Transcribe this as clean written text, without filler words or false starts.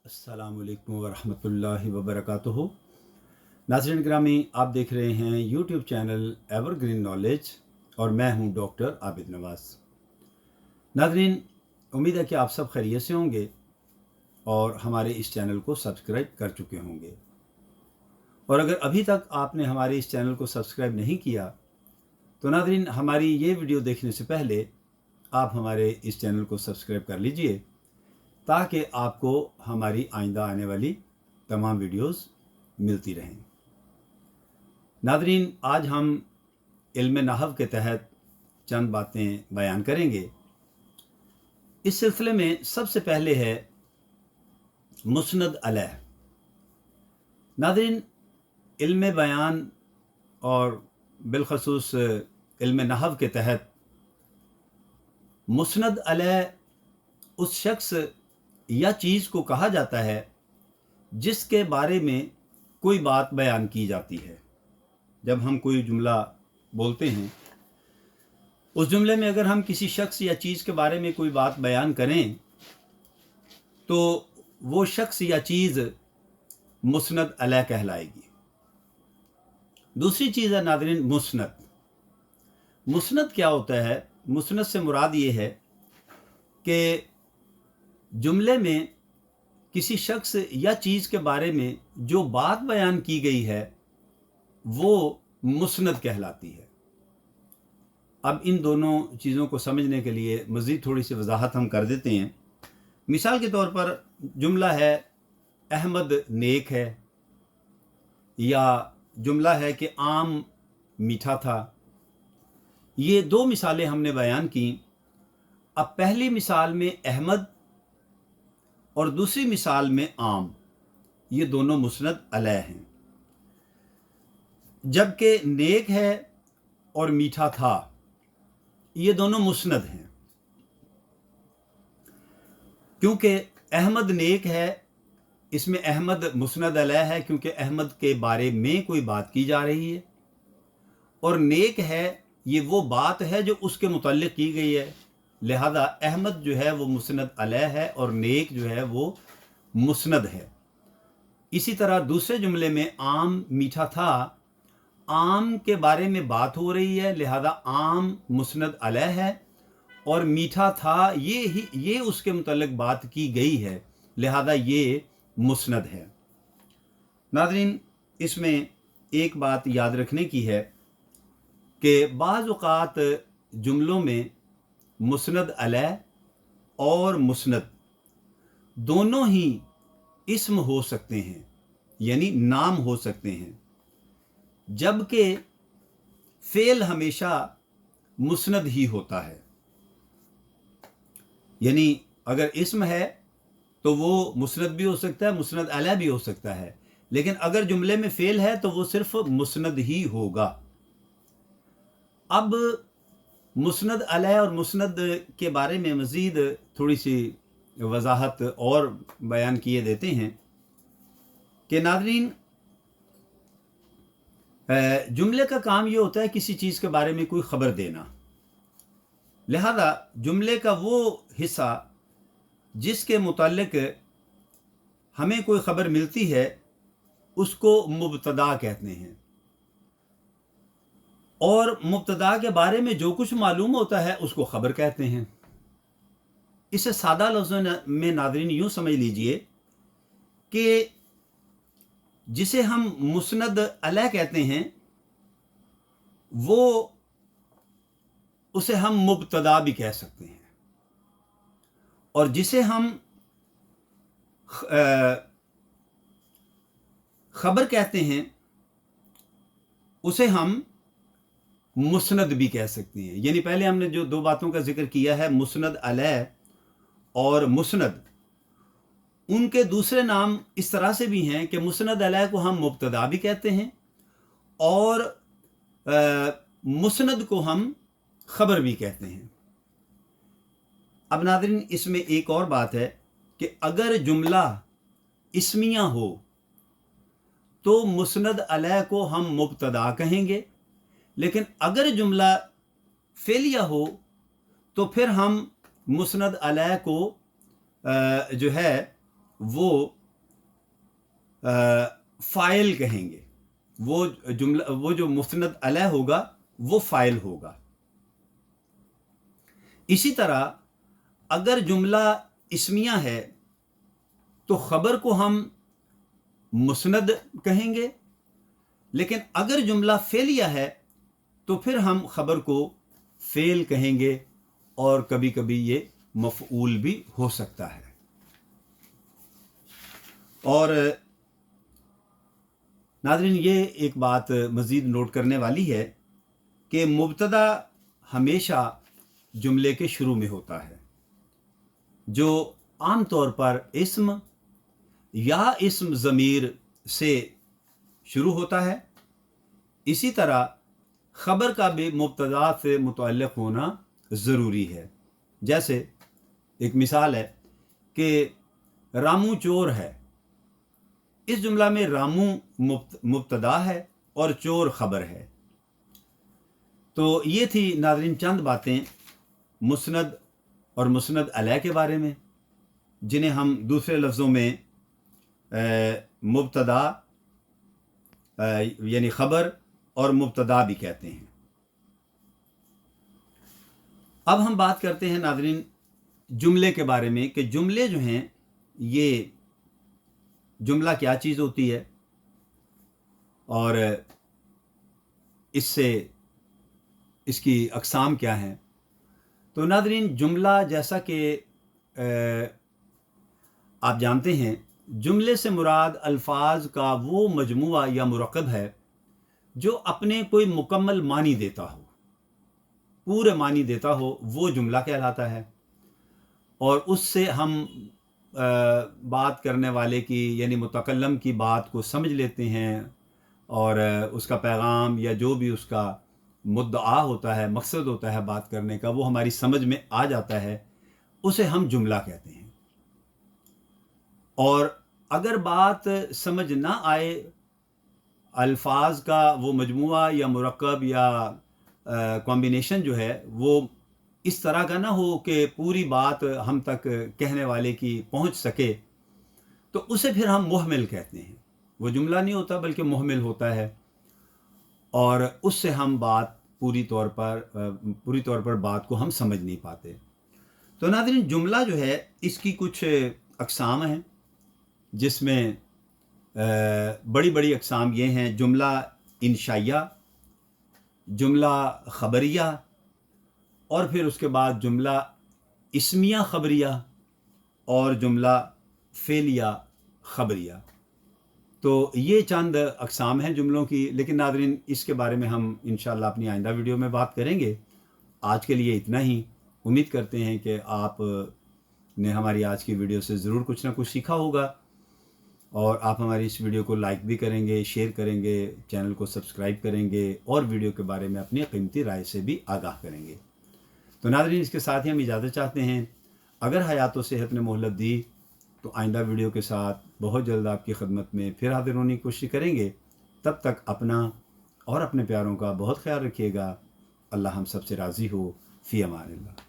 अस्सलामुअलैकुम वरहमतुल्लाहि वबरकातुहू। नाज़रीन ग्रामी, आप देख रहे हैं यूट्यूब चैनल एवरग्रीन नॉलेज और मैं हूं डॉक्टर आबिद नवाज़। नाज़रीन, उम्मीद है कि आप सब खैरियत से होंगे और हमारे इस चैनल को सब्सक्राइब कर चुके होंगे। और अगर अभी तक आपने हमारे इस चैनल को सब्सक्राइब नहीं किया तो नाज़रीन, हमारी ये वीडियो देखने से पहले आप हमारे इस चैनल को सब्सक्राइब कर लीजिए ताकि आपको हमारी आइंदा आने वाली तमाम वीडियोस मिलती रहें। नाज़रीन, आज हम इल्म नहव के तहत चंद बातें बयान करेंगे। इस सिलसिले में सबसे पहले है मुस्नद अलैह। नाज़रीन, इल्म बयान और बिलखसूस इल्म नहव के तहत मुस्नद अलैह उस शख्स या चीज़ को कहा जाता है जिसके बारे में कोई बात बयान की जाती है। जब हम कोई जुमला बोलते हैं, उस जुमले में अगर हम किसी शख्स या चीज़ के बारे में कोई बात बयान करें तो वो शख्स या चीज़ मुस्नद अलैह कहलाएगी। दूसरी चीज़ है नाज़रीन मुस्नद। मुस्नद क्या होता है? मुस्नद से मुराद ये है कि जुमले में किसी शख्स या चीज़ के बारे में जो बात बयान की गई है वो मुस्नद कहलाती है। अब इन दोनों चीज़ों को समझने के लिए मज़ीद थोड़ी सी वजाहत हम कर देते हैं। मिसाल के तौर पर जुमला है अहमद नेक है, या जुमला है कि आम मीठा था। ये दो मिसालें हमने बयान की। अब पहली मिसाल में अहमद और दूसरी मिसाल में आम, ये दोनों मुस्नद अलैह हैं। जबकि नेक है और मीठा था, ये दोनों मुस्नद हैं। क्योंकि अहमद नेक है, इसमें अहमद मुस्नद अलैह है क्योंकि अहमद के बारे में कोई बात की जा रही है, और नेक है, ये वो बात है जो उसके मुतल्लिक़ की गई है। लिहाजा अहमद जो है वो मुस्नद अलैह है और नेक जो है वो मुस्नद है। इसी तरह दूसरे जुमले में आम मीठा था, आम के बारे में बात हो रही है, लिहाजा आम मुस्नद अलैह है, और मीठा था ये उसके मुतल्लिक़ बात की गई है, लिहाजा ये मुस्नद है। नाज़रीन, इसमें एक बात याद रखने की है कि बाज़ औक़ात जुमलों में मुस्नद अलैह और मुस्नद दोनों ही इस्म हो सकते हैं, यानी नाम हो सकते हैं, जबकि फ़ेल हमेशा मुस्नद ही होता है। यानी अगर इस्म है तो वो मुस्नद भी हो सकता है, मुस्नद अलैह भी हो सकता है, लेकिन अगर जुमले में फ़ेल है तो वो सिर्फ मुस्नद ही होगा। अब मुस्नद अलैह और मुस्नद के बारे में मज़ीद थोड़ी सी वजाहत और बयान किए देते हैं कि नाज़रीन, जुमले का काम ये होता है किसी चीज़ के बारे में कोई ख़बर देना। लिहाजा जुमले का वो हिस्सा जिसके मुताल्लिक़ हमें कोई ख़बर मिलती है उसको मुब्तदा कहते हैं, और मुब्तदा के बारे में जो कुछ मालूम होता है उसको ख़बर कहते हैं। इसे सादा लफ्ज़ों में नाज़रीन यूँ समझ लीजिए कि जिसे हम मुस्नद अलैह कहते हैं वो उसे हम मुब्तदा भी कह सकते हैं, और जिसे हम ख़बर कहते हैं उसे हम मुस्नद भी कह सकते हैं। यानी पहले हमने जो दो बातों का जिक्र किया है, मुस्नद अलैह और मुस्नद, उनके दूसरे नाम इस तरह से भी हैं कि मुस्नद अलैह को हम मुब्तदा भी कहते हैं और मुस्नद को हम ख़बर भी कहते हैं। अब नाज़रीन, इसमें एक और बात है कि अगर जुमला इस्मिया हो तो मुस्नद अलैह को हम मुब्तदा कहेंगे, लेकिन अगर जुमला फ़ेलिया हो तो फिर हम मुस्नद अलैह को जो है वो فائل کہیں گے، وہ جو مستند علیہ ہوگا وہ فائل ہوگا۔ اسی طرح اگر جملہ اسمیہ ہے تو خبر کو ہم مسند کہیں گے، لیکن اگر جملہ فعلیہ ہے تو پھر ہم خبر کو فعل کہیں گے، اور کبھی کبھی یہ مفعول بھی ہو سکتا ہے۔ اور ناظرین یہ ایک بات مزید نوٹ کرنے والی ہے کہ مبتدا ہمیشہ جملے کے شروع میں ہوتا ہے، جو عام طور پر اسم یا اسم ضمیر سے شروع ہوتا ہے۔ اسی طرح خبر کا بھی مبتدا سے متعلق ہونا ضروری ہے۔ جیسے ایک مثال ہے کہ رامو چور ہے، اس جملہ میں رامو مبتدا ہے اور چور خبر ہے۔ تو یہ تھی ناظرین چند باتیں مسند اور مسند علیہ کے بارے میں، جنہیں ہم دوسرے لفظوں میں مبتدا یعنی خبر اور مبتدا بھی کہتے ہیں۔ اب ہم بات کرتے ہیں ناظرین جملے کے بارے میں کہ جملے جو ہیں، یہ جملہ کیا چیز ہوتی ہے اور اس کی اقسام کیا ہیں۔ تو ناظرین جملہ جیسا کہ آپ جانتے ہیں، جملے سے مراد الفاظ کا وہ مجموعہ یا مرکب ہے جو اپنے کوئی مکمل معنی دیتا ہو، پورے معنی دیتا ہو، وہ جملہ کہلاتا ہے۔ اور اس سے ہم بات کرنے والے کی یعنی متکلم کی بات کو سمجھ لیتے ہیں، اور اس کا پیغام یا جو بھی اس کا مدعا ہوتا ہے، مقصد ہوتا ہے بات کرنے کا، وہ ہماری سمجھ میں آ جاتا ہے، اسے ہم جملہ کہتے ہیں۔ اور اگر بات سمجھ نہ آئے، الفاظ کا وہ مجموعہ یا مرکب یا کمبینیشن جو ہے وہ اس طرح کا نہ ہو کہ پوری بات ہم تک کہنے والے کی پہنچ سکے، تو اسے پھر ہم محمل کہتے ہیں۔ وہ جملہ نہیں ہوتا بلکہ محمل ہوتا ہے، اور اس سے ہم بات پوری طور پر بات کو ہم سمجھ نہیں پاتے۔ تو ناظرین جملہ جو ہے اس کی کچھ اقسام ہیں، جس میں بڑی بڑی اقسام یہ ہیں: جملہ انشائیہ، جملہ خبریہ، اور پھر اس کے بعد جملہ اسمیہ خبریہ، اور جملہ فعلیہ خبریہ۔ تو یہ چند اقسام ہیں جملوں کی، لیکن ناظرین اس کے بارے میں ہم انشاءاللہ اپنی آئندہ ویڈیو میں بات کریں گے۔ آج کے لیے اتنا ہی۔ امید کرتے ہیں کہ آپ نے ہماری آج کی ویڈیو سے ضرور کچھ نہ کچھ سیکھا ہوگا، اور آپ ہماری اس ویڈیو کو لائک بھی کریں گے، شیئر کریں گے، چینل کو سبسکرائب کریں گے، اور ویڈیو کے بارے میں اپنی قیمتی رائے سے بھی آگاہ کریں گے۔ تو ناظرین اس کے ساتھ ہی ہم اجازت چاہتے ہیں۔ اگر حیات و صحت نے مہلت دی تو آئندہ ویڈیو کے ساتھ بہت جلد آپ کی خدمت میں پھر حاضر ہونے کی کوشش کریں گے۔ تب تک اپنا اور اپنے پیاروں کا بہت خیال رکھیے گا۔ اللہ ہم سب سے راضی ہو۔ فی امان اللہ۔